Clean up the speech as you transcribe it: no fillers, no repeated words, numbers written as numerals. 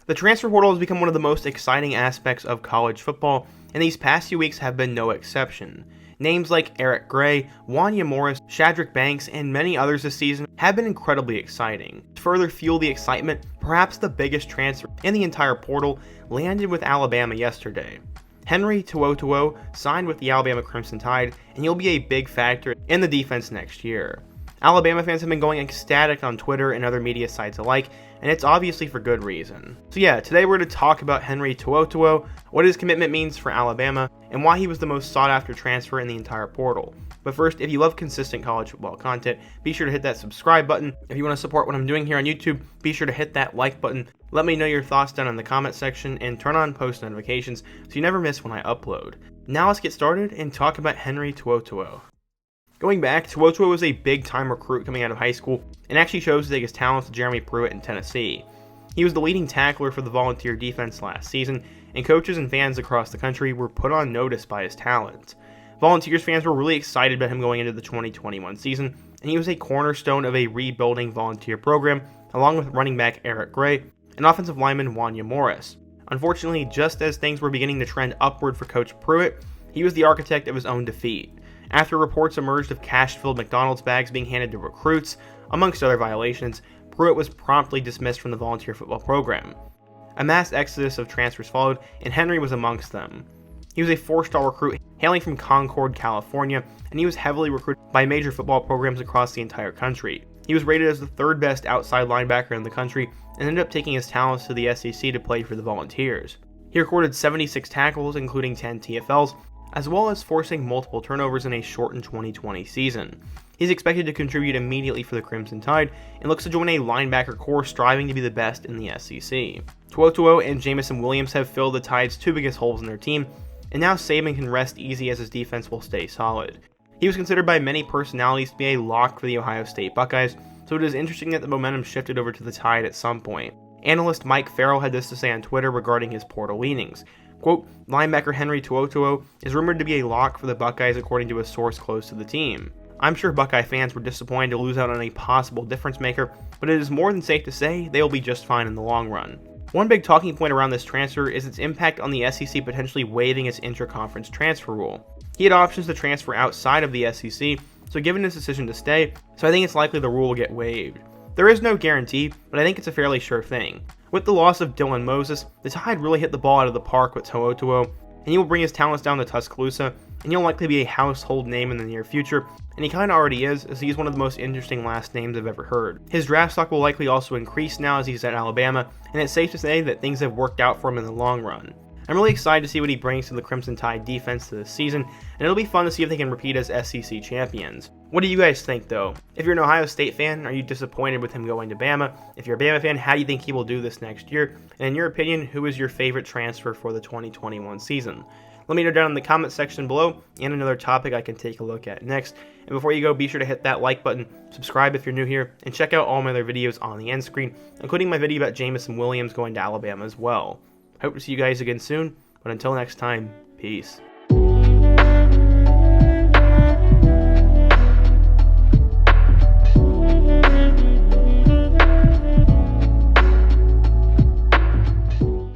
The transfer portal has become one of the most exciting aspects of college football, and these past few weeks have been no exception. Names like Eric Gray, Wanya Morris, Shadrack Banks, and many others this season have been incredibly exciting. To further fuel the excitement, perhaps the biggest transfer in the entire portal landed with Alabama yesterday. Henry To'oTo'o signed with the Alabama Crimson Tide, and he'll be a big factor in the defense next year. Alabama fans have been going ecstatic on Twitter and other media sites alike, and it's obviously for good reason. So yeah, today we're going to talk about Henry To'oTo'o, what his commitment means for Alabama, and why he was the most sought after transfer in the entire portal. But first, if you love consistent college football content, be sure to hit that subscribe button. If you want to support what I'm doing here on YouTube, be sure to hit that like button. Let me know your thoughts down in the comment section, and turn on post notifications so you never miss when I upload. Now let's get started and talk about Henry To'oTo'o. Going back, To'oTo'o was a big-time recruit coming out of high school and actually chose to take his talents to Jeremy Pruitt in Tennessee. He was the leading tackler for the Volunteer defense last season, and coaches and fans across the country were put on notice by his talent. Volunteers fans were really excited about him going into the 2021 season, and he was a cornerstone of a rebuilding Volunteer program, along with running back Eric Gray and offensive lineman Wanya Morris. Unfortunately, just as things were beginning to trend upward for Coach Pruitt, he was the architect of his own defeat. After reports emerged of cash-filled McDonald's bags being handed to recruits, amongst other violations, Pruitt was promptly dismissed from the Volunteer football program. A mass exodus of transfers followed, and Henry was amongst them. He was a four-star recruit hailing from Concord, California, and he was heavily recruited by major football programs across the entire country. He was rated as the third best outside linebacker in the country and ended up taking his talents to the SEC to play for the Volunteers. He recorded 76 tackles, including 10 TFLs, as well as forcing multiple turnovers in a shortened 2020 season. He's expected to contribute immediately for the Crimson Tide and looks to join a linebacker core striving to be the best in the SEC. To'oTo'o and Jameson Williams have filled the Tide's two biggest holes in their team, and now Saban can rest easy as his defense will stay solid. He was considered by many personalities to be a lock for the Ohio State Buckeyes, so it is interesting that the momentum shifted over to the Tide at some point. Analyst Mike Farrell had this to say on Twitter regarding his portal leanings. Quote, linebacker Henry To'oTo'o is rumored to be a lock for the Buckeyes according to a source close to the team. I'm sure Buckeye fans were disappointed to lose out on a possible difference maker, but it is more than safe to say they will be just fine in the long run. One big talking point around this transfer is its impact on the SEC potentially waiving its intra-conference transfer rule. He had options to transfer outside of the SEC, so given his decision to stay, so I think it's likely the rule will get waived. There is no guarantee, but I think it's a fairly sure thing. With the loss of Dylan Moses, the Tide really hit the ball out of the park with To'oTo'o, and he will bring his talents down to Tuscaloosa, and he'll likely be a household name in the near future, and he kinda already is, as he's one of the most interesting last names I've ever heard. His draft stock will likely also increase now as he's at Alabama, and it's safe to say that things have worked out for him in the long run. I'm really excited to see what he brings to the Crimson Tide defense this season, and it'll be fun to see if they can repeat as SEC champions. What do you guys think though? If you're an Ohio State fan, are you disappointed with him going to Bama? If you're a Bama fan, how do you think he will do this next year? And in your opinion, who is your favorite transfer for the 2021 season? Let me know down in the comment section below, and another topic I can take a look at next. And before you go, be sure to hit that like button, subscribe if you're new here, and check out all my other videos on the end screen, including my video about Jameson Williams going to Alabama as well. Hope to see you guys again soon, but until next time, peace.